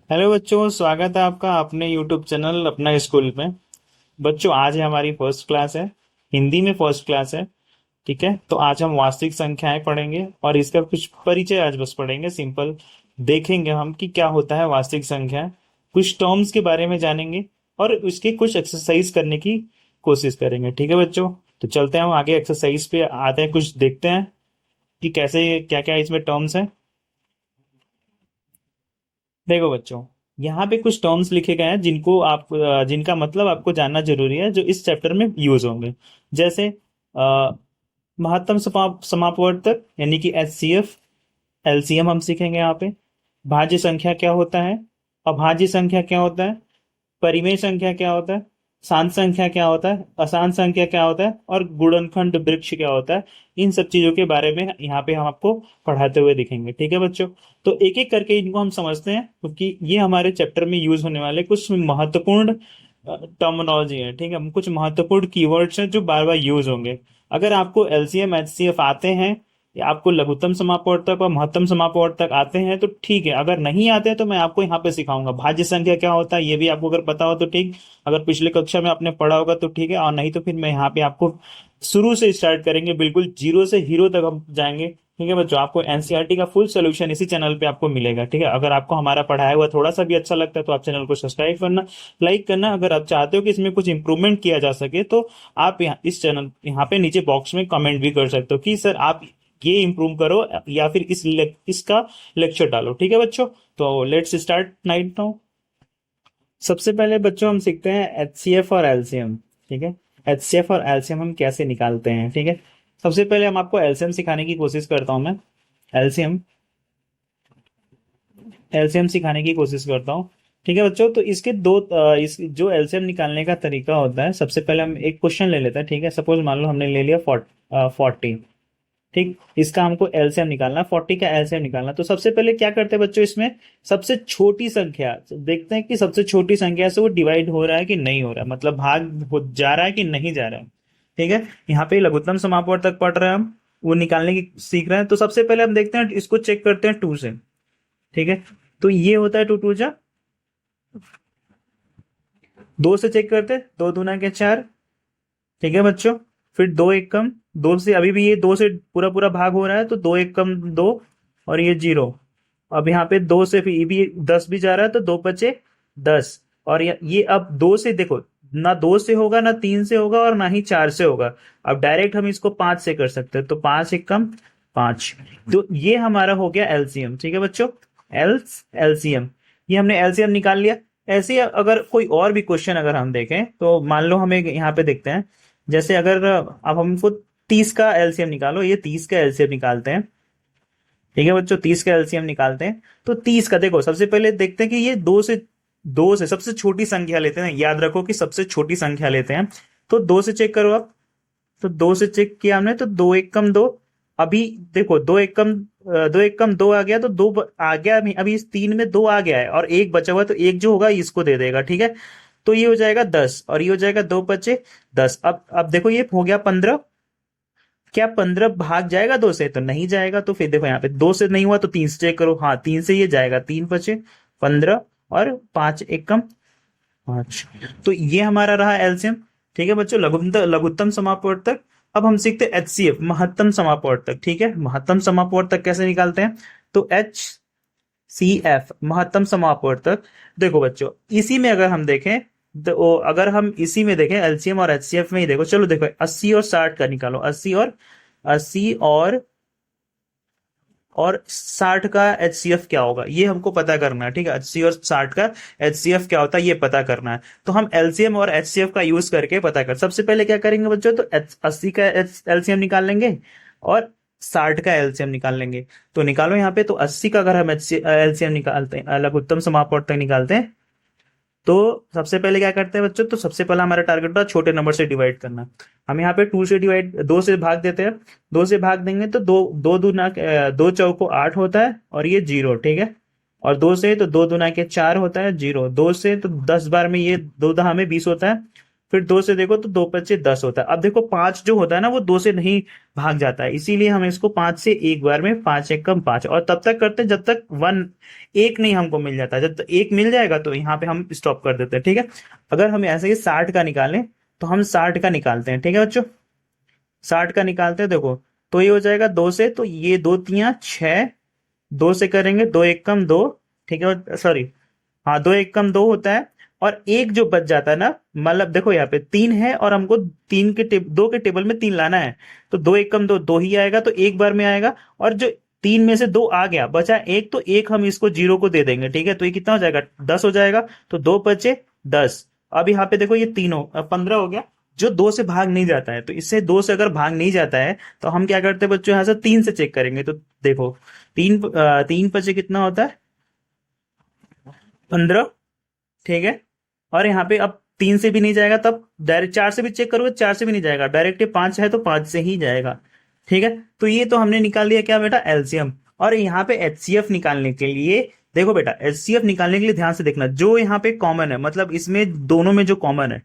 Hello बच्चों, स्वागत है आपका अपने यूट्यूब चैनल अपना स्कूल में। बच्चों, आज है हमारी फर्स्ट क्लास है। हिंदी में फर्स्ट क्लास है। ठीक है, तो आज हम वास्तविक संख्याएं पढ़ेंगे और इसका कुछ परिचय आज बस पढ़ेंगे, सिंपल। देखेंगे हम कि क्या होता है वास्तविक संख्या, कुछ टर्म्स के बारे में जानेंगे और उसके कुछ एक्सरसाइज करने की कोशिश करेंगे। ठीक है बच्चों, तो चलते हैं हम आगे एक्सरसाइज पे आते हैं, कुछ देखते हैं कि कैसे क्या क्या इसमें टर्म्स हैं। देखो बच्चों, यहाँ पे कुछ टर्म्स लिखे गए हैं जिनका मतलब आपको जानना जरूरी है, जो इस चैप्टर में यूज होंगे। जैसे महत्तम समापवर्तक यानी कि HCF, LCM हम सीखेंगे यहाँ पे। भाज्य संख्या क्या होता है, अभाज्य संख्या क्या होता है, परिमेय संख्या क्या होता है, शांत संख्या क्या होता है, अशांत संख्या क्या होता है और गुणनखंड वृक्ष क्या होता है। इन सब चीजों के बारे में यहाँ पे हम आपको पढ़ाते हुए दिखेंगे। ठीक है बच्चों, तो एक एक करके इनको हम समझते हैं, क्योंकि ये हमारे चैप्टर में यूज होने वाले कुछ महत्वपूर्ण टर्मिनोलॉजी है। ठीक है, कुछ महत्वपूर्ण कीवर्ड्स हैं जो बार बार यूज होंगे। अगर आपको LCM HCF आते हैं या आपको लघुत्तम समापवर्तक और महत्तम समापवर्तक आते हैं तो ठीक है, अगर नहीं आते हैं तो मैं आपको यहाँ पे सिखाऊंगा। भाज्य संख्या क्या होता है ये भी आपको अगर पता हो तो ठीक, अगर पिछले कक्षा में आपने पढ़ा होगा तो ठीक है, और नहीं तो फिर मैं यहाँ पे आपको शुरू से स्टार्ट करेंगे, बिल्कुल जीरो से हीरो तक हम जाएंगे। ठीक है बच्चों, आपको एनसीईआरटी का फुल सोल्यूशन इसी चैनल पे आपको मिलेगा। ठीक है, अगर आपको हमारा पढ़ाया हुआ थोड़ा सा भी अच्छा लगता है तो आप चैनल को सब्सक्राइब करना, लाइक करना। अगर आप चाहते हो कि इसमें कुछ इंप्रूवमेंट किया जा सके तो आप इस चैनल यहाँ पे नीचे बॉक्स में कमेंट भी कर सकते हो कि सर आप ये इंप्रूव करो या फिर इसका लेक्चर डालो। ठीक है बच्चों, तो लेट्स स्टार्ट नाइट नाउ। सबसे पहले बच्चों हम सीखते हैं HCF और LCM। ठीक है, HCF और LCM हम कैसे निकालते हैं। ठीक है, सबसे पहले हम आपको LCM सिखाने की कोशिश करता हूं मैं। एलसीएम एलसीएम सिखाने की कोशिश करता हूँ। ठीक है बच्चों, तो इसके इस जो एलसीएम निकालने का तरीका होता है, सबसे पहले हम एक क्वेश्चन ले लेते हैं। ठीक है, सपोज मान लो हमने ले लिया 40। ठीक, इसका हमको एलसीएम निकालना, 40 का एलसीएम निकालना। तो सबसे पहले क्या करते हैं बच्चों, इसमें सबसे छोटी संख्या देखते हैं कि सबसे छोटी संख्या से वो डिवाइड हो रहा है कि नहीं हो रहा है, मतलब जा रहा है कि नहीं जा रहा है। ठीक है, यहाँ पे लघुत्तम समापवर्तक पढ़ रहे हैं हम, वो निकालने की सीख रहे हैं। तो सबसे पहले हम देखते हैं, इसको चेक करते हैं 2 से। ठीक है, तो ये होता है 2 टू जा 2 से चेक करते हैं, 2 दूना के 4। ठीक है बच्चों, फिर 2 एक कम, 2 से अभी भी ये 2 से पूरा पूरा भाग हो रहा है, तो 2 एक कम 2 और ये 0। अब यहाँ पे 2 से ये भी 10 भी जा रहा है, तो 2 बचे 10। और ये अब 2 से देखो, ना 2 से होगा ना 3 से होगा और ना ही 4 से होगा। अब डायरेक्ट हम इसको 5 से कर सकते हैं, तो 5 एक कम 5। तो ये हमारा हो गया एलसीएम। ठीक है बच्चों, एलसीएम, ये हमने एलसीएम निकाल लिया। ऐसे ही अगर कोई और भी क्वेश्चन अगर हम देखें, तो मान लो हमें यहाँ पे देखते हैं, जैसे अगर अब हमको 30 का एलसीएम निकालो, ये 30 का एलसीएम निकालते हैं। ठीक है बच्चों, 30 का एलसीएम निकालते हैं। तो 30 का देखो, सबसे पहले देखते हैं कि ये 2 से सबसे छोटी संख्या लेते हैं। याद रखो कि सबसे छोटी संख्या लेते हैं। तो 2 से चेक करो आप, तो 2 से चेक किया हमने, तो 2 एक कम 2। अभी देखो, 2 एक कम 2 आ गया, तो आ गया। अभी इस 3 में 2 आ गया है और एक बचा हुआ है, तो एक जो होगा इसको दे देगा। ठीक है, तो ये हो जाएगा 10 और ये हो जाएगा 2 बचे 10। अब देखो, ये हो गया 15। क्या 15 भाग जाएगा 2 से? तो नहीं जाएगा। तो फिर देखो, यहाँ पे 2 से नहीं हुआ तो 3 से चेक करो। हाँ, 3 से ये जाएगा, 3 बचे 15 और 5 एक कम 5। तो ये हमारा रहा एलसीएम। ठीक है बच्चों, लघुत्तम लघुत्तम समापवर्तक। अब हम सीखते हैं HCF, महत्तम समापवर्तक। ठीक है, महत्तम समापवर्तक कैसे निकालते हैं? तो HCF, महत्तम समापवर्तक। देखो बच्चों, इसी में अगर हम देखें, तो अगर हम इसी में देखें एलसीएम और HCF में ही देखो, चलो देखो 80 और 60 का निकालो। 80 और 60 का HCF क्या होगा, ये हमको पता करना है। ठीक है, 80 और 60 का HCF क्या होता है ये पता करना है। तो हम LCM और HCF का यूज करके पता कर, सबसे पहले क्या करेंगे बच्चों, तो 80 का LCM निकाल लेंगे और 60 का LCM निकाल लेंगे। तो निकालो यहाँ पे, तो 80 का अगर हम LCM निकालते हैं, लघुत्तम समापवर्तक निकालते हैं, तो सबसे पहले क्या करते हैं बच्चों, तो सबसे पहला हमारा टारगेट होता है छोटे नंबर से डिवाइड करना। हम यहाँ पे 2 से भाग देते हैं। 2 से भाग देंगे तो दो दो दूना 2 चौको 8 होता है और ये 0। ठीक है, और 2 से तो 2 दूना के 4 होता है 0। 2 से तो 10 बार में ये 2 दहा में 20 होता है फिर दो से देखो तो 2 × 5 = 10 होता है। अब देखो 5 जो होता है ना वो 2 से नहीं भाग जाता है, इसीलिए हम इसको 5 से एक बार में 5 × 1 = 5, और तब तक करते हैं जब तक एक नहीं हमको मिल जाता। जब तक एक मिल जाएगा तो यहाँ पे हम स्टॉप कर देते हैं, ठीक है। अगर हम ऐसे ही 60 का निकालें तो हम 60 का निकालते हैं, ठीक है बच्चों। 60 का निकालते हैं, देखो तो ये हो जाएगा 2 से, तो ये 2×3 = 6, 2 से करेंगे 2 × 1 = 2, ठीक है, सॉरी, हाँ 2 × 1 = 2 होता है। और एक जो बच जाता है ना, मतलब देखो यहाँ पे 3 है और हमको 2 के टेबल में 3 लाना है, तो 2 × 1 = 2, 2 ही आएगा, तो एक बार में आएगा। और जो 3 में से 2 आ गया, बचा एक, तो एक हम इसको 0 को दे देंगे, ठीक है। तो ये कितना हो जाएगा, 10 हो जाएगा। तो 2 बचे 10। अब यहाँ पे देखो ये तीनों 15 हो गया। जो 2 से भाग नहीं जाता है, तो इससे 2 से अगर भाग नहीं जाता है तो हम क्या करते हैं बच्चों, यहाँ से 3 से चेक करेंगे। तो देखो 3 × 5 = कितना होता है, 15, ठीक है। और यहाँ पे अब 3 से भी नहीं जाएगा, तब डायरेक्ट 4 से भी चेक करोगे, 4 से भी नहीं जाएगा, डायरेक्ट 5 है तो 5 से ही जाएगा, ठीक है। तो ये तो हमने निकाल दिया क्या बेटा, एलसीएम। और यहाँ पे एचसीएफ निकालने के लिए, देखो बेटा एचसीएफ निकालने के लिए ध्यान से देखना, जो यहाँ पे कॉमन है, मतलब इसमें दोनों में जो कॉमन है,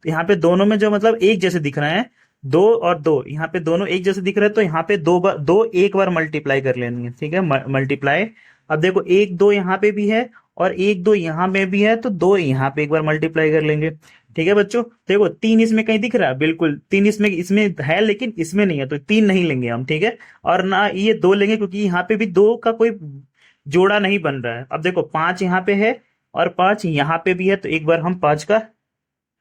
यहाँ पे दोनों में जो मतलब एक जैसे दिख रहे हैं, 2 और 2, यहाँ पे दोनों एक जैसे दिख रहे हैं, तो यहाँ पे दो एक बार मल्टीप्लाई कर लेनी है, ठीक है, मल्टीप्लाई। अब देखो 1 2 यहाँ पे भी है और 1 2 यहाँ में भी है, तो 2 यहाँ पे एक बार मल्टीप्लाई कर लेंगे, ठीक है बच्चों। देखो 3 इसमें कहीं दिख रहा है, बिल्कुल 3 इसमें है, लेकिन इसमें नहीं है, तो 3 नहीं लेंगे हम, ठीक है। और ना ये 2 लेंगे, क्योंकि यहाँ पे भी 2 का कोई जोड़ा नहीं बन रहा है। अब देखो 5 यहाँ पे है और 5 यहाँ पे भी है, तो एक बार हम 5 का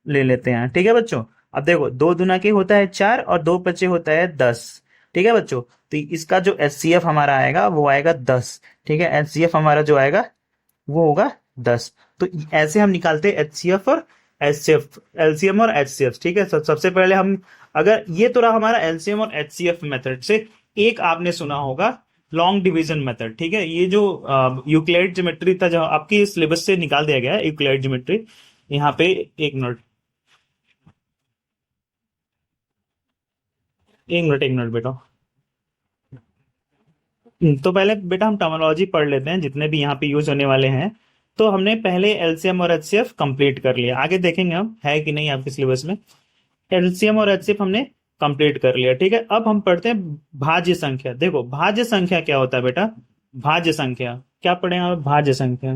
ले लेते हैं, ठीक है बच्चों। अब देखो 2 × 2 होता है 4 और 2 × 5 होता है 10, ठीक है बच्चों। तो इसका जो एचसीएफ हमारा आएगा वो आएगा 10, ठीक है। एचसीएफ हमारा जो आएगा वो होगा 10। तो ऐसे हम निकालते हैं एचसीएफ और एचसीएफ, एलसीएम और एचसीएफ, ठीक है। सबसे पहले हम, अगर ये तो रहा हमारा एलसीएम और एचसीएफ मेथड से, एक आपने सुना होगा लॉन्ग डिवीजन मेथड, ठीक है। ये जो यूक्लिड ज्योमेट्री था, जो आपकी सिलेबस से निकाल दिया गया है यूक्लिड ज्योमेट्री, यहाँ पे 1 मिनट, 1 मिनट, 1 मिनट बेटा। तो पहले बेटा हम टर्मिनोलॉजी पढ़ लेते हैं जितने भी यहाँ पे यूज होने वाले हैं। तो हमने पहले एलसीएम और एचसीएफ कंप्लीट कर लिया, आगे देखेंगे हम है कि नहीं आपके सिलेबस में। एलसीएम और एचसीएफ हमने कंप्लीट कर लिया, ठीक है। अब हम पढ़ते हैं भाज्य संख्या। देखो भाज्य संख्या क्या होता है बेटा, भाज्य संख्या क्या पढ़े आप, भाज्य संख्या।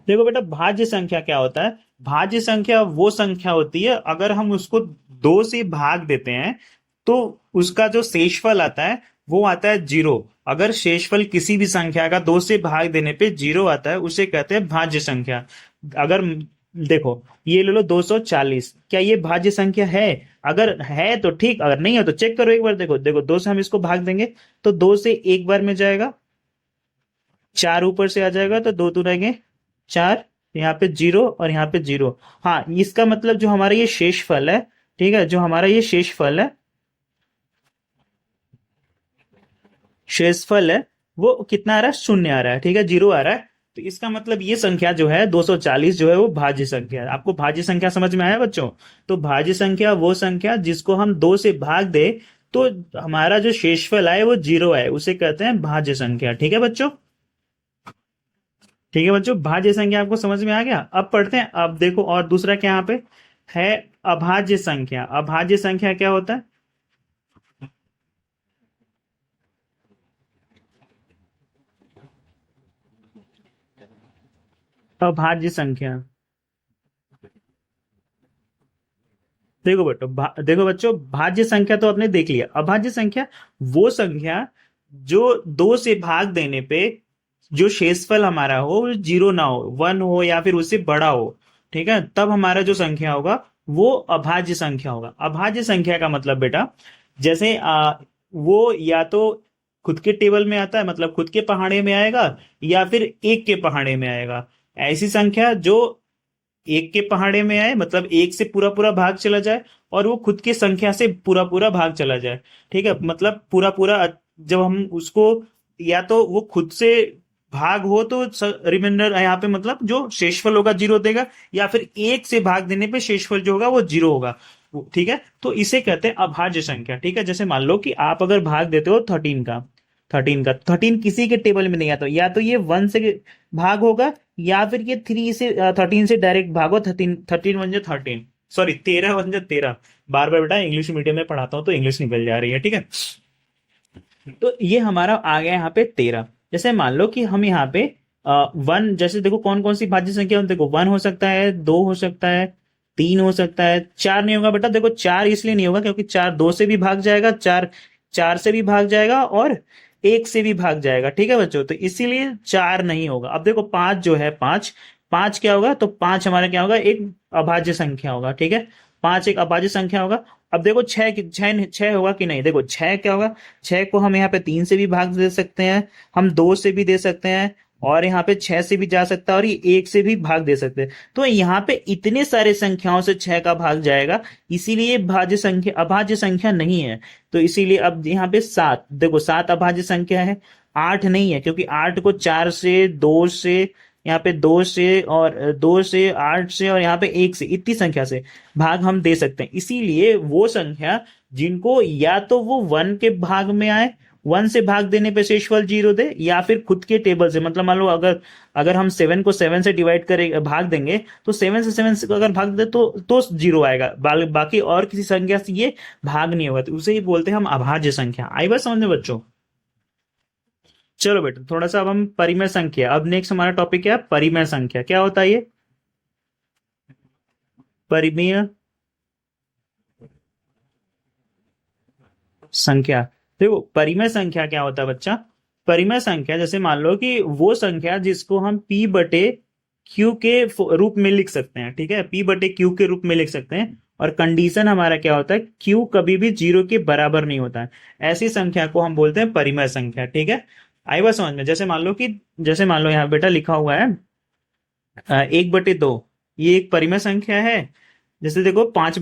देखो बेटा भाज्य संख्या क्या होता है, भाज्य संख्या वो संख्या होती है अगर हम उसको 2 से भाग देते हैं तो उसका जो शेषफल आता है वो आता है 0। अगर शेषफल किसी भी संख्या का 2 से भाग देने पे 0 आता है, उसे कहते हैं भाज्य संख्या। अगर देखो ये ले लो 240, क्या ये भाज्य संख्या है? अगर है तो ठीक, अगर नहीं है तो चेक करो एक बार। देखो देखो 2 से हम इसको भाग देंगे तो 2 से एक बार में जाएगा, 4 ऊपर से आ जाएगा, तो 2 रहेंगे 4, यहाँ पे 0 और यहाँ पे 0। हाँ इसका मतलब जो हमारा ये शेष फल है, ठीक है, जो हमारा ये शेष फल है, शेषफल है वो कितना आ रहा है, 0 आ रहा है, ठीक है, 0 आ रहा है। तो इसका मतलब ये संख्या जो है 240 जो है वो भाज्य संख्या है। आपको भाज्य संख्या समझ में आया बच्चों? तो भाज्य संख्या वो संख्या जिसको हम 2 से भाग दे तो हमारा जो शेषफल आए वो 0 आए, उसे कहते हैं भाज्य संख्या, ठीक है बच्चों। ठीक है बच्चों, भाज्य संख्या आपको समझ में आ गया। अब पढ़ते हैं, अब देखो और दूसरा क्या यहाँ पे है, अभाज्य संख्या। अभाज्य संख्या क्या होता है? अभाज्य संख्या, देखो बेटो देखो बच्चों, भाज्य संख्या तो आपने देख लिया। अभाज्य संख्या वो संख्या जो 2 से भाग देने पे जो शेषफल हमारा हो 0 ना हो, 1 हो या फिर उससे बड़ा हो, ठीक है, तब हमारा जो संख्या होगा वो अभाज्य संख्या होगा। अभाज्य संख्या का मतलब बेटा, जैसे वो या तो खुद के टेबल में आता है, मतलब खुद के पहाड़े में आएगा, या फिर एक के पहाड़े में आएगा। ऐसी संख्या जो एक के पहाड़े में आए, मतलब एक से पूरा पूरा भाग चला जाए, और वो खुद की संख्या से पूरा पूरा भाग चला जाए, ठीक है, मतलब पूरा पूरा। जब हम उसको, या तो वो खुद से भाग हो तो रिमाइंडर यहाँ पे मतलब जो शेषफल होगा 0 देगा, या फिर एक से भाग देने पे शेषफल जो होगा वो 0 होगा, ठीक है। तो इसे कहते हैं अभाज्य संख्या, ठीक है। जैसे मान लो कि आप अगर भाग देते हो 13 का, 13 का। 13 किसी के टेबल में नहीं आता, या तो ये 1 से भाग होगा, या फिर ये 3 से 13 से डायरेक्ट भागो। 13 13 वन जो 13, सॉरी 13 वन जो 13। बार बार बेटा इंग्लिश मीडियम में पढ़ाता हूँ तो इंग्लिश निकल जा रही है, ठीक है। तो ये हमारा आ गया यहाँ पे 13। जैसे मान लो कि हम यहाँ पे 1, जैसे देखो कौन कौन सी भाज्य संख्या, देखो 1 हो सकता है, 2 हो सकता है, 3 हो सकता है, 4 नहीं होगा बेटा। देखो 4 इसलिए नहीं होगा क्योंकि 4 2 से भी भाग जाएगा, 4 4 से भी भाग जाएगा, और 1 से भी भाग जाएगा, ठीक है बच्चों। तो इसीलिए 4 नहीं होगा। अब देखो 5 जो है, 5 5 क्या होगा, तो 5 हमारा क्या होगा, एक अभाज्य संख्या होगा, ठीक है। 5 एक अभाज्य संख्या होगा। अब देखो 6 छह छह होगा कि नहीं, देखो 6 क्या होगा, 6 को हम यहाँ पे 3 से भी भाग दे सकते हैं, हम 2 से भी दे सकते हैं, और यहाँ पे 6 से भी जा सकता है, और ये 1 से भी भाग दे सकते हैं। तो यहाँ पे इतने सारे संख्याओं से 6 का भाग जाएगा, इसीलिए भाज्य संख्या अभाज्य संख्या नहीं है। तो इसीलिए अब यहाँ पे 7, देखो 7 अभाज्य संख्या है, 8 नहीं है, क्योंकि 8 को 4 से, 2 से, यहाँ पे 2 से, और 2 से, 8 से, और यहाँ पे 1 से, इतनी संख्या से भाग हम दे सकते हैं। इसीलिए वो संख्या जिनको या तो वो 1 के भाग में आए, 1 से भाग देने पे शेषफल 0 दे, या फिर खुद के टेबल से, मतलब मान लो अगर अगर हम 7 को 7 से डिवाइड करें, भाग देंगे, तो 7 से 7 से अगर भाग दे तो 0 आएगा, बाकी और किसी संख्या से ये भाग नहीं होगा, तो उसे ही बोलते हैं हम अभाज्य संख्या। आई बात समझ में बच्चों? चलो बेटा थोड़ा सा अब हम परिमेय संख्या, अब नेक्स्ट हमारा टॉपिक क्या है, परिमेय संख्या। क्या होता है ये परिमेय संख्या? देखो परिमेय संख्या क्या होता है बच्चा, परिमेय संख्या जैसे मान लो कि वो संख्या जिसको हम p बटे q के रूप में लिख सकते हैं, ठीक है, p बटे q के रूप में लिख सकते हैं, और कंडीशन हमारा क्या होता है, q कभी भी 0 के बराबर नहीं होता है, ऐसी संख्या को हम बोलते हैं परिमेय संख्या, ठीक है। आई बात समझ में? जैसे मान लो यहाँ बेटा लिखा हुआ है 1/2, ये एक परिमेय संख्या है। जैसे देखो 5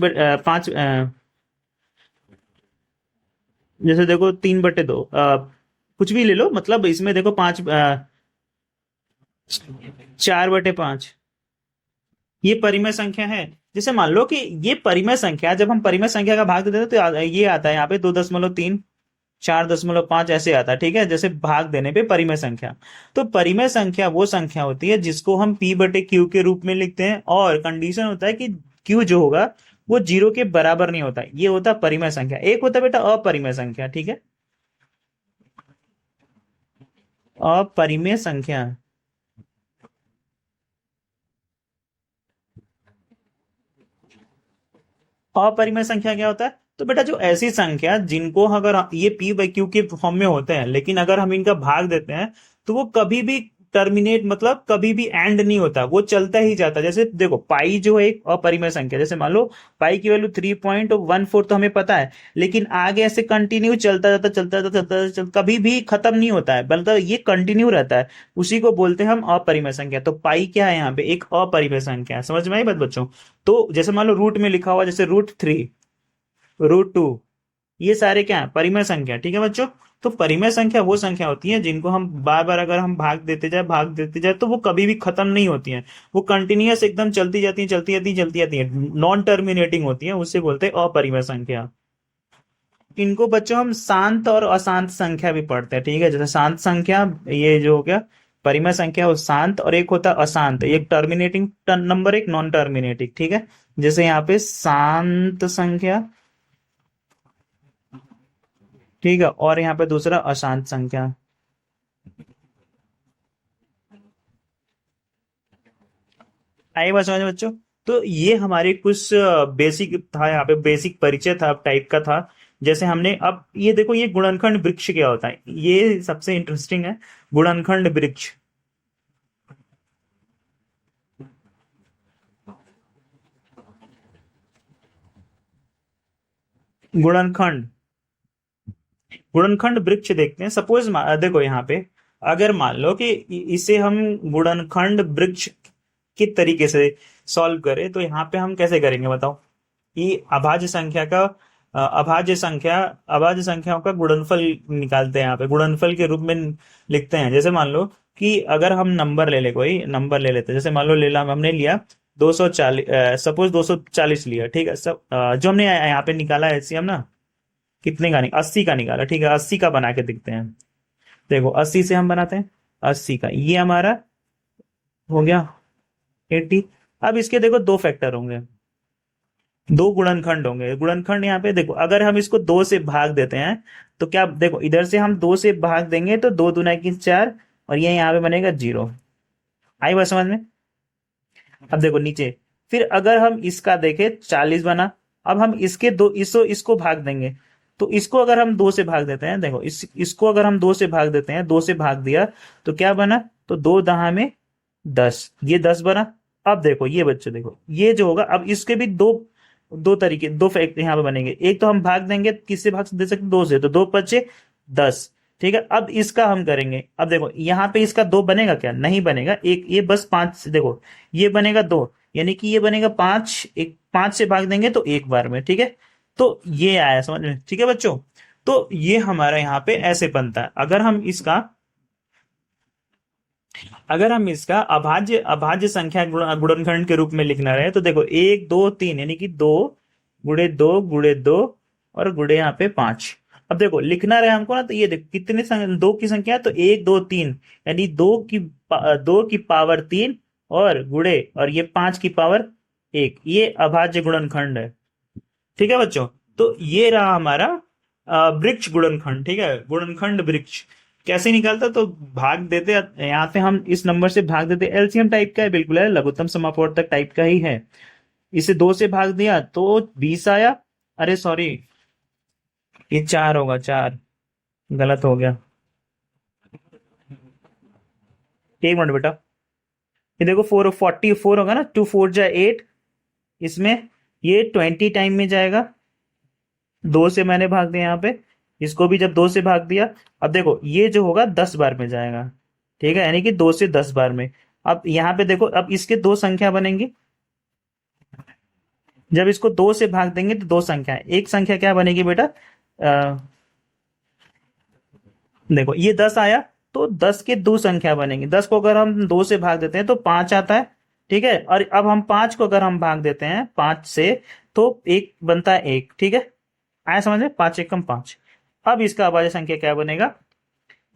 जैसे देखो 3/2, कुछ भी ले लो, मतलब इसमें देखो 4/5, ये परिमेय संख्या है। जैसे मान लो कि ये परिमेय संख्या, जब हम परिमेय संख्या का भाग देते हैं तो ये आता है यहाँ पे 2.3, 4.5 ऐसे आता है, ठीक है, जैसे भाग देने पे परिमेय संख्या। तो परिमेय संख्या वो संख्या होती है जिसको हम p बटे क्यू के रूप में लिखते हैं, और कंडीशन होता है कि q जो होगा वो 0 के बराबर नहीं होता, ये होता है परिमेय संख्या। एक होता है बेटा अपरिमेय संख्या, ठीक है, अपरिमेय संख्या। अपरिमेय संख्या क्या होता है, तो बेटा जो ऐसी संख्या जिनको अगर ये p बाई क्यू के फॉर्म में होते हैं, लेकिन अगर हम इनका भाग देते हैं तो वो कभी भी टर्मिनेट, मतलब कभी भी एंड नहीं होता, वो चलता ही जाता है। जैसे देखो पाई जो है एक अपरिमेय संख्या, जैसे मान लो पाई की वैल्यू 3.14 तो हमें पता है, लेकिन आगे ऐसे कंटिन्यू चलता जाता चलता जाता चलता जाता, कभी भी खत्म नहीं होता है, मतलब ये कंटिन्यू रहता है, उसी को बोलते हैं हम अपरिमेय संख्या। तो पाई क्या है यहाँ पे, एक अपरिमेय संख्या है। समझ में आई बात बच्चों? तो जैसे मान लो रूट में लिखा हुआ, जैसे √3, √2, ये सारे क्या है, परिमेय संख्या, ठीक है बच्चों। तो परिमेय संख्या वो संख्या होती है जिनको हम बार बार अगर हम भाग देते जाए तो वो कभी भी खत्म नहीं होती हैं, वो कंटिन्यूअस एकदम चलती जाती है, चलती जाती है, नॉन टर्मिनेटिंग होती है, उससे बोलते हैं अपरिमेय संख्या। इनको बच्चों हम शांत और अशांत संख्या भी पढ़ते हैं, ठीक है। जैसे शांत संख्या, ये जो हो गया परिमेय संख्या, वो शांत, और एक होता है अशांत, एक टर्मिनेटिंग नंबर, एक नॉन टर्मिनेटिंग, ठीक है। जैसे यहाँ पे शांत संख्या, ठीक है, और यहाँ पे दूसरा अशांत संख्या। आई बात समझ में बच्चों? तो ये हमारे कुछ बेसिक था, यहाँ पे बेसिक परिचय था टाइप का था। जैसे हमने अब ये देखो, ये गुणनखंड वृक्ष क्या होता है, ये सबसे इंटरेस्टिंग है, गुणनखंड वृक्ष। गुणनखंड गुणनखंड वृक्ष देखते हैं। सपोज देखो यहाँ पे अगर मान लो कि इसे हम गुणनखंड वृक्ष के तरीके से सॉल्व करें, तो यहाँ पे हम कैसे करेंगे बताओ? कि अभाज्य संख्याओं का गुणनफल निकालते हैं, यहाँ पे गुणनफल के रूप में लिखते हैं। जैसे मान लो कि अगर हम नंबर ले ले, कोई नंबर ले लेते हैं, जैसे मान लो हमने लिया 240, सपोज 240 लिया, ठीक है। सब जो हमने यहाँ पे निकाला है एलसीएम ना, कितने का नहीं, 80 का निकाला, ठीक है, 80 का बना के दिखते हैं। देखो 80 से हम बनाते हैं, 80 का ये हमारा हो गया 80। अब इसके देखो दो फैक्टर होंगे, दो गुणनखंड होंगे। गुणनखंड यहाँ पे देखो, अगर हम इसको दो से भाग देते हैं तो क्या, देखो इधर से हम दो से भाग देंगे तो दो दूना की चार, और ये यहाँ पे बनेगा जीरो। आई बात समझ में? अब देखो नीचे, फिर अगर हम इसका देखें 40 बना, अब हम इसके दो इसको भाग देंगे, तो इसको अगर हम दो से भाग देते हैं, देखो इसको अगर हम दो से भाग देते हैं, दो से भाग दिया तो क्या बना, तो दो दहा में 10, ये 10 बना। अब देखो ये बच्चे, देखो ये जो होगा, अब इसके भी दो दो तरीके, दो फैक्ट यहाँ पे बनेंगे। एक तो हम भाग देंगे, किससे भाग दे सकते, दो से, तो दो पचे 10। ठीक है, अब इसका हम करेंगे। अब देखो यहाँ पे इसका दो बनेगा क्या, नहीं बनेगा, एक ये बस पांच से, देखो ये बनेगा दो, यानी कि ये बनेगा पांच, एक पांच से भाग देंगे तो एक बार में। ठीक है, तो ये आया समझ में? ठीक है बच्चों, तो ये हमारा यहाँ पे ऐसे बनता है। अगर हम इसका अभाज्य अभाज्य संख्या गुणनखंड के रूप में लिखना रहे तो देखो एक दो तीन, यानी कि दो गुणे दो और गुणे यहाँ पे पांच। अब देखो लिखना रहे हमको ना, तो ये देखो कितने दो की संख्या है, तो एक दो तीन, यानी दो की पावर तीन, और गुणे और ये पांच की पावर एक, ये अभाज्य गुणनखंड है। ठीक है बच्चों, तो ये रहा हमारा वृक्ष गुणनखंड। ठीक है, गुणनखंड वृक्ष कैसे निकालता, तो भाग देते, यहाँ पे हम इस नंबर से भाग देते, एलसीएम टाइप का है, बिल्कुल है, लघुत्तम समापवर्तक टाइप का ही है। इसे दो से भाग दिया तो 20 आया, अरे सॉरी ये चार होगा, चार गलत हो गया, एक मिनट बेटा। ये देखो 44 होगा ना, 2 4 जा 8, इसमें ये 20 टाइम में जाएगा, दो से मैंने भाग दिया यहाँ पे, इसको भी जब दो से भाग दिया, अब देखो ये जो होगा 10 बार में जाएगा। ठीक है, यानी कि 2 से 10 बार में। अब यहाँ पे देखो, अब इसके दो संख्या बनेंगी, जब इसको दो से भाग देंगे तो दो संख्या है, एक संख्या क्या बनेगी बेटा, देखो ये 10 आया, तो 10 के दो संख्या बनेंगी, 10 को अगर हम दो से भाग देते हैं तो 5 आता है। ठीक है, और अब हम 5 को अगर हम भाग देते हैं 5 से, तो एक बनता है एक। ठीक है, आया समझ में, 5 एकम 5। अब इसका अभाज्य संख्या क्या बनेगा,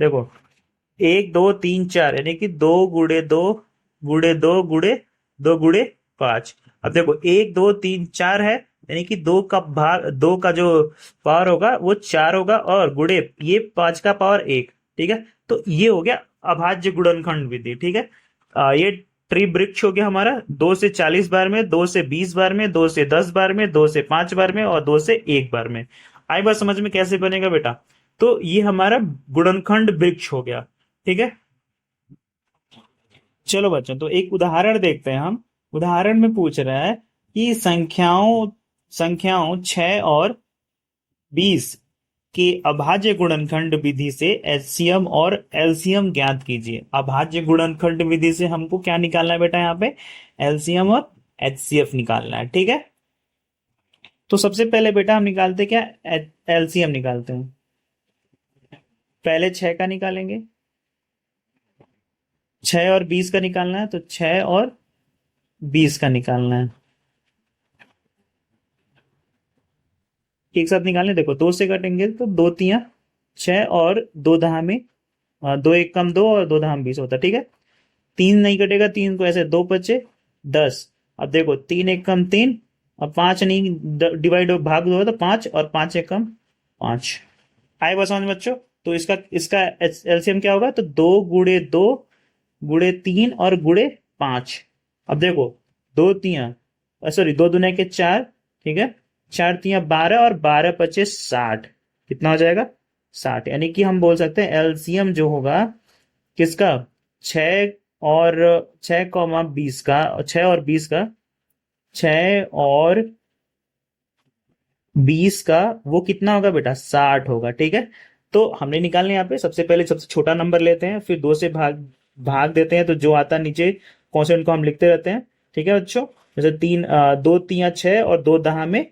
देखो एक दो तीन चार, यानी कि दो गुणे दो गुणे पांच। अब देखो एक दो तीन चार है, यानी कि दो का जो पावर होगा वो चार होगा, और गुणे ये पांच का पावर एक। ठीक है, तो ये हो गया अभाज्य गुणनखंड विधि। ठीक है, ये ट्री वृक्ष हो गया हमारा, 2 से 40 बार में, 2 से 20 बार में, 2 से 10 बार में, 2 से 5 बार में, और 2 से 1 बार में। आई बात समझ में कैसे बनेगा बेटा? तो ये हमारा गुणनखंड वृक्ष हो गया। ठीक है, चलो बच्चों, तो एक उदाहरण देखते हैं हम। उदाहरण में पूछ रहा है कि संख्याओं संख्याओं 6 और 20 के अभाज्य गुणनखंड विधि से एचसीएम और एलसीएम ज्ञात कीजिए। अभाज्य गुणनखंड विधि से हमको क्या निकालना है बेटा, यहाँ पे एलसीएम और एचसीएफ निकालना है। ठीक है, तो सबसे पहले बेटा हम निकालते क्या, एलसीएम निकालते हैं। पहले 6 का निकालेंगे, 6 और 20 का निकालना है, तो 6 और 20 का निकालना है, एक साथ निकालने। देखो दो से कटेंगे तो दो तिया 6, और दो दहा में दो एक कम दो, और दो दहा में 20 होता है। ठीक है, तीन नहीं कटेगा, तीन को ऐसे, दो बचे 10। अब देखो तीन एक कम तीन, और पांच नहीं डिवाइड भाग दो तो पांच, और पांच एक कम पांच। आए बस समझ में बच्चों? तो इसका इसका एलसीएम क्या होगा, तो दो गुणे तीन और गुणे पांच। अब देखो दो तिया, सॉरी दो दुनिया के चार। ठीक है, चार तिया 12, और 12 पचे 60, कितना हो जाएगा 60। यानी कि हम बोल सकते हैं एलसीएम जो होगा किसका, 6 और 6,20 का, 6 और 20 का, 6 और 20 का वो कितना होगा बेटा, 60 होगा। ठीक है, तो हमने निकालने यहाँ पे सबसे पहले सबसे छोटा नंबर लेते हैं, फिर दो से भाग देते हैं, तो जो आता है नीचे कॉन्स्टेंट को हम लिखते रहते हैं। ठीक है बच्चों, जैसे दो तिया 6 और दो दहा में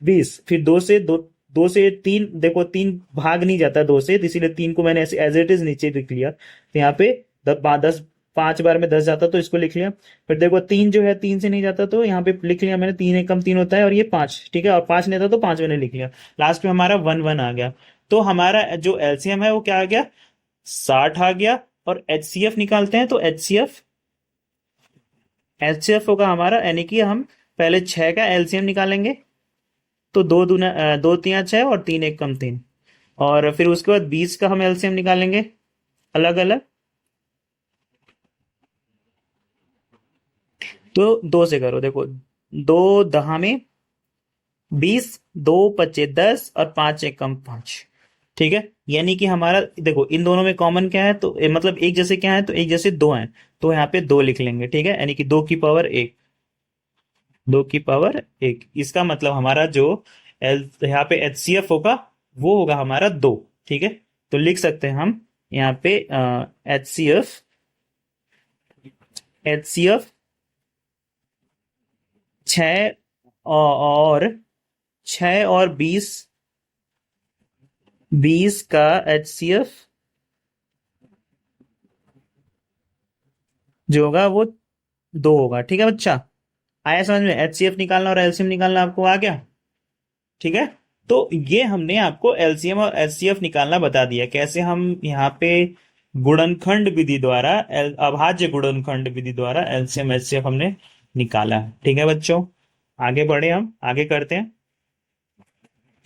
20, फिर दो से तीन, देखो तीन भाग नहीं जाता दो से, तो इसीलिए तीन को मैंने ऐसे एज इट इज नीचे लिख लिया। तो यहाँ पे 10 5 बार में 10 जाता तो इसको लिख लिया। फिर देखो तीन जो है तीन से नहीं जाता, तो यहाँ पे लिख लिया मैंने, तीन एक कम तीन होता है, और ये 5। ठीक है, और 5 नहीं था तो 5 मैंने लिख लिया, लास्ट में हमारा 1 1 आ गया। तो हमारा जो एलसीएम है वो क्या आ गया, 60 आ गया। और HCF निकालते हैं, तो एचसीएफ होगा हमारा, यानी कि हम पहले 6 का एलसीएम निकालेंगे। तो दो तिया 6 और तीन एक कम 3। और फिर उसके बाद 20 का हम एलसीएम निकालेंगे अलग अलग। तो दो से करो, देखो, दो दहा में 20, दो पच्चे 10 और पांच एक कम 5। ठीक है, यानी कि हमारा देखो इन दोनों में कॉमन क्या है, तो मतलब एक जैसे क्या है, तो एक जैसे दो हैं, तो यहाँ पे दो लिख लेंगे। ठीक है, यानी कि 2 की पावर 1, 2 की पावर 1, इसका मतलब हमारा जो एल यहाँ पे HCF होगा वो होगा हमारा 2। ठीक है, तो लिख सकते हैं हम यहाँ पे HCF, HCF 6 और 20, 20 का HCF जो होगा वो 2 होगा। ठीक है बच्चा, आया समझ में? HCF निकालना और एलसीएम निकालना आपको आ गया। ठीक है, तो ये हमने आपको एलसीएम और एचसीएफ निकालना बता दिया। कैसे हम यहाँ पे गुणनखंड विधि द्वारा, अभाज्य गुणनखंड विधि द्वारा एलसीएम एचसीएफ हमने निकाला है। ठीक है बच्चों, आगे बढ़े, हम आगे करते हैं।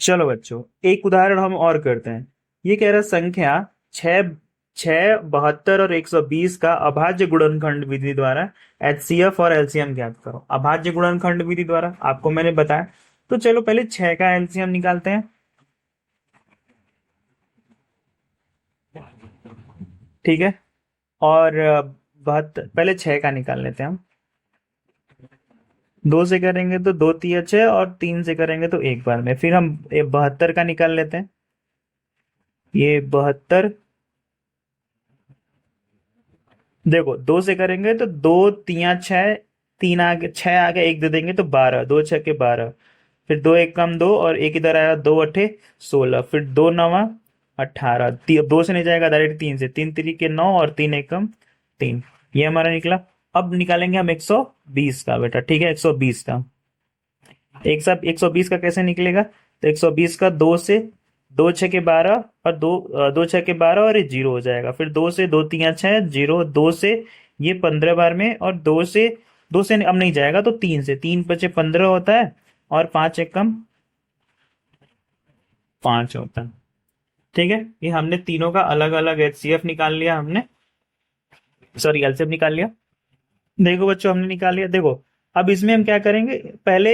चलो बच्चों, एक उदाहरण हम और करते हैं। ये कह रहा है संख्या 6, 72 और 120 का अभाज्य गुणनखंड विधि द्वारा HCF और LCM ज्ञात करो। अभाज्य गुणनखंड विधि द्वारा आपको मैंने बताया। तो चलो पहले 6 का LCM निकालते हैं। ठीक है, और 72, पहले 6 का निकाल लेते हैं हम। 2 से करेंगे तो 2 तिया 6 और 3 से करेंगे तो एक बार में। फिर हम 72 का निकाल लेते हैं। ये 72, देखो 2 से करेंगे तो 2 तिया 6, 3 आगे 6 आगे एक दे देंगे तो 12, 2 6 के 12। फिर दो एक कम 2 और एक इधर आया, 2 अठे 16, फिर 2 नवा 18। 2 से नहीं जाएगा डायरेक्ट 3 से, 3 3 के 9 और 3 एक कम 3। ये हमारा निकला। अब निकालेंगे हम 120 का बेटा। ठीक है, 120 का एक साथ 120 का कैसे निकलेगा, तो 120 का 2 से, 2 6 के 12 और 2 6 के 12 और ये जीरो हो जाएगा। फिर 2 से 2 3 6 जीरो, 2 से ये 15 बार में, और 2 से अब नहीं जाएगा तो 3 से, 3 बचे 15 होता है, और 5 एक कम 5 होता है। ठीक है, ये हमने तीनों का अलग अलग HCF निकाल लिया, हमने सॉरी एलसीएम निकाल लिया। देखो बच्चों, हमने निकाल लिया। देखो अब इसमें हम क्या करेंगे, पहले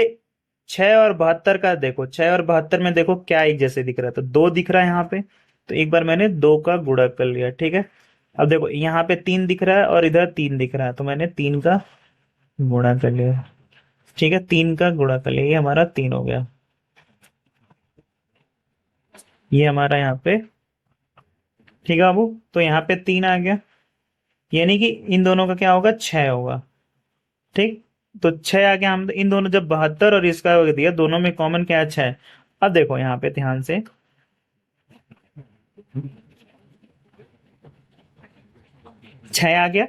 6 और 72 का देखो, 6 और 72 में देखो क्या एक जैसे दिख रहा है, तो 2 दिख रहा है यहाँ पे, तो एक बार मैंने 2 का गुणा कर लिया। ठीक है, अब देखो यहाँ पे 3 दिख रहा है और इधर 3 दिख रहा है, तो मैंने 3 का गुणा कर लिया। ठीक है, 3 का गुणा कर लिया, ये हमारा 3 हो गया। ये हमारा यहाँ पे, ठीक है बाबू, तो यहाँ पे 3 आ गया, यानी कि इन दोनों का क्या होगा, 6 होगा। ठीक, तो 6 आ गया। हम इन दोनों जब 72 और इसका दिया, दोनों में कॉमन क्या है, 6। अब देखो यहाँ पे ध्यान से, 6 आ गया।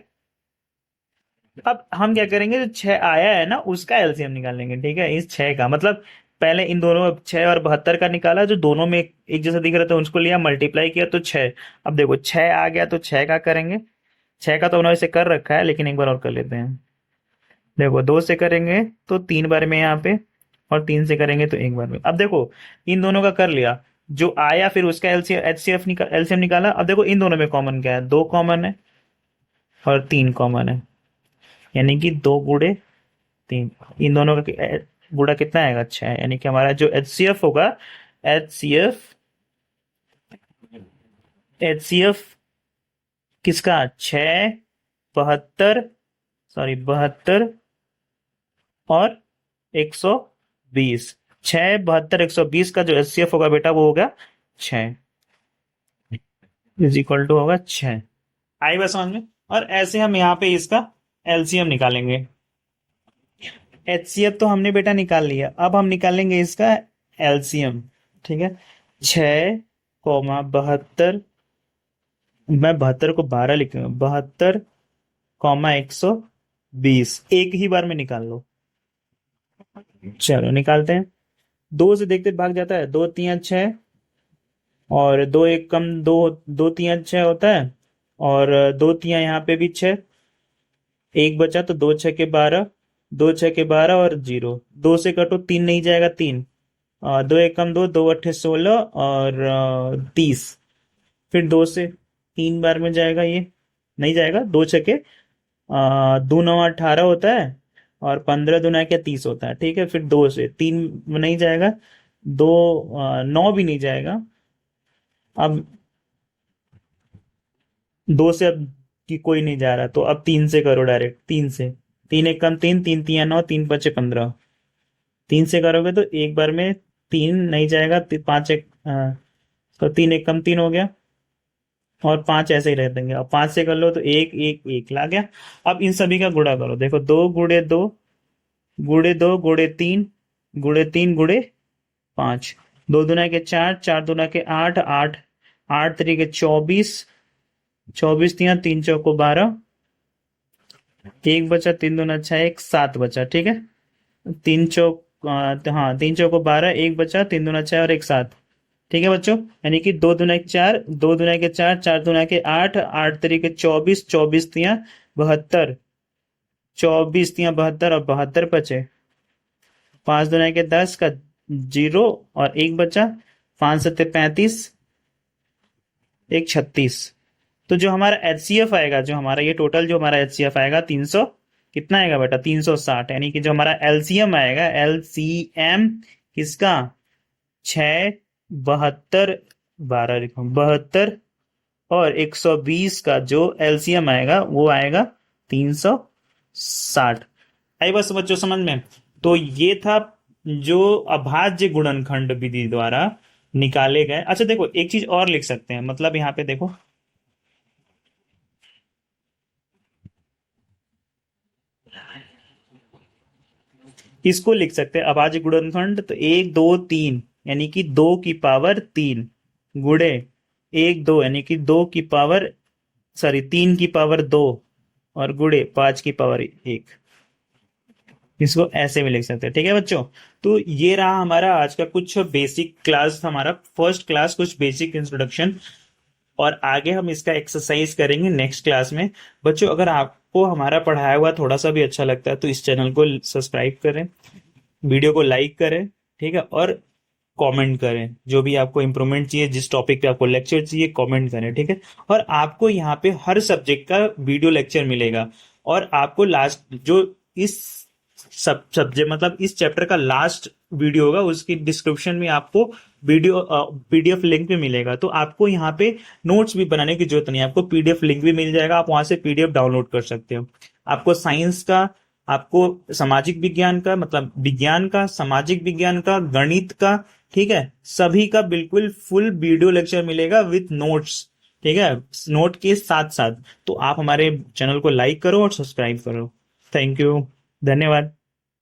अब हम क्या करेंगे, जो 6 आया है ना उसका एलसीएम निकालेंगे। ठीक है, इस 6 का मतलब पहले इन दोनों 6 और 72 का निकाला, जो दोनों में एक जैसा दिख रहा था उसको लिया, मल्टीप्लाई किया तो 6। अब देखो 6 आ गया तो 6 का करेंगे। 6 का तो उन्होंने इसे कर रखा है, लेकिन एक बार और कर लेते हैं। देखो 2 से करेंगे तो 3 बार में यहाँ पे, और 3 से करेंगे तो एक बार में। अब देखो इन दोनों का कर लिया, जो आया फिर उसका एलसीएम एलसीएम निकाला। अब देखो इन दोनों में कॉमन क्या है, 2 कॉमन है और 3 कॉमन है, यानी कि 2 गुणे 3। इन दोनों का गुणा कितना आएगा, 6। यानी कि हमारा जो HCF होगा, HCF, HCF किसका, 6, 72, सॉरी 72 और 120। 6 72 120 का जो HCF होगा बेटा, वो होगा 6, इज इक्वल टू होगा 6। आई बात समझ में? और ऐसे हम यहाँ पे इसका एलसीएम निकालेंगे। HCF तो हमने बेटा निकाल लिया, अब हम निकालेंगे इसका एलसीएम। ठीक है, 6, 72, मैं 72 को 12 लिखूंगा, 72, 120 एक ही बार में निकाल लो। चलो निकालते हैं। 2 से देखते भाग जाता है, 2 3 6, और दो एक कम दो, दो तिया छह होता है, और दो तिया यहाँ पे भी छह, एक बचा तो दो छह के बारह, दो छह के बारह और जीरो, दो से कटो तीन नहीं जाएगा तीन, दो एक कम दो, दो अट्ठे 16 और 30। फिर दो से तीन बार में जाएगा ये, नहीं जाएगा, दो छके दो नौ 18 होता है, और 15 दुना क्या 30 होता है, ठीक है। फिर दो से तीन में नहीं जाएगा, दो नौ भी नहीं जाएगा। अब दो से अब की कोई नहीं जा रहा, तो अब तीन से करो डायरेक्ट, तीन से, तीन एक कम तीन, तीन तिया नौ, तीन पचे 15, तीन से करोगे तो एक बार में तीन नहीं जाएगा, पांच एक तो तीन एक कम तीन हो गया, और पांच ऐसे ही रह देंगे। अब पांच से कर लो तो एक एक एक ला गया। अब इन सभी का गुणा करो, देखो दो गुड़े दो, गुड़े दो गुड़े तीन, गुड़े तीन गुड़े पांच, दो दुना के चार, चार दुना के आठ, आठ आठ तरीके 24, 24 तिया तीन चौको 12, एक बचा तीन दूना छह, एक सात बचा, ठीक है। तीन चौक हाँ तीन चौको 12, एक बचा तीन दूना छह और एक सात, ठीक है बच्चों। यानी कि दो दुना के चार, दो दुना के चार, चार दुना के आठ, आठ तरीके 24, 24 तिया 72, 24 तिया 72 और 72 बचे, पांच दुना के 10 का जीरो और एक बचा, पांच सत्ते 35, एक 36। तो जो हमारा एचसीएफ आएगा, जो हमारा ये टोटल जो हमारा एचसीएफ आएगा 300, कितना आएगा बेटा 360। यानी कि जो हमारा एलसीएम आएगा, एलसीएम किसका, छः, 72, 12 लिखो 72 और 120 का जो एलसीएम आएगा वो आएगा 360। आई बस बच्चों समझ में। तो ये था जो अभाज्य गुणनखंड विधि द्वारा निकाले गए। अच्छा देखो एक चीज और लिख सकते हैं, मतलब यहाँ पे देखो, इसको लिख सकते हैं अभाज्य गुणनखंड, तो एक दो तीन यानी कि दो की पावर तीन, गुणे एक दो यानी कि दो की पावर, सॉरी तीन की पावर दो, और गुणे पांच की पावर एक। इसको ऐसे भी लिख सकते हैं, ठीक है बच्चों। तो ये रहा हमारा आज का कुछ बेसिक क्लास, हमारा फर्स्ट क्लास, कुछ बेसिक इंट्रोडक्शन, और आगे हम इसका एक्सरसाइज करेंगे नेक्स्ट क्लास में। बच्चों अगर आपको हमारा पढ़ाया हुआ थोड़ा सा भी अच्छा लगता है तो इस चैनल को सब्सक्राइब करें, वीडियो को लाइक करें, ठीक है, और कमेंट करें, जो भी आपको इंप्रूवमेंट चाहिए, जिस टॉपिक पे आपको लेक्चर चाहिए कमेंट करें, ठीक है। और आपको यहाँ पे हर सब्जेक्ट का वीडियो लेक्चर मिलेगा, और आपको लास्ट जो इस सब सब्जेक्ट मतलब इस चैप्टर का लास्ट वीडियो होगा, उसकी डिस्क्रिप्शन में आपको वीडियो पीडीएफ लिंक भी मिलेगा। तो आपको यहाँ पे नोट्स भी बनाने की जरूरत नहीं है, आपको पीडीएफ लिंक भी मिल जाएगा, आप वहां से पीडीएफ डाउनलोड कर सकते हो। आपको साइंस का, आपको सामाजिक विज्ञान का, मतलब विज्ञान का, सामाजिक विज्ञान का, गणित का, ठीक है, सभी का बिल्कुल फुल वीडियो लेक्चर मिलेगा विथ नोट्स, ठीक है, नोट के साथ साथ। तो आप हमारे चैनल को लाइक करो और सब्सक्राइब करो। थैंक यू, धन्यवाद।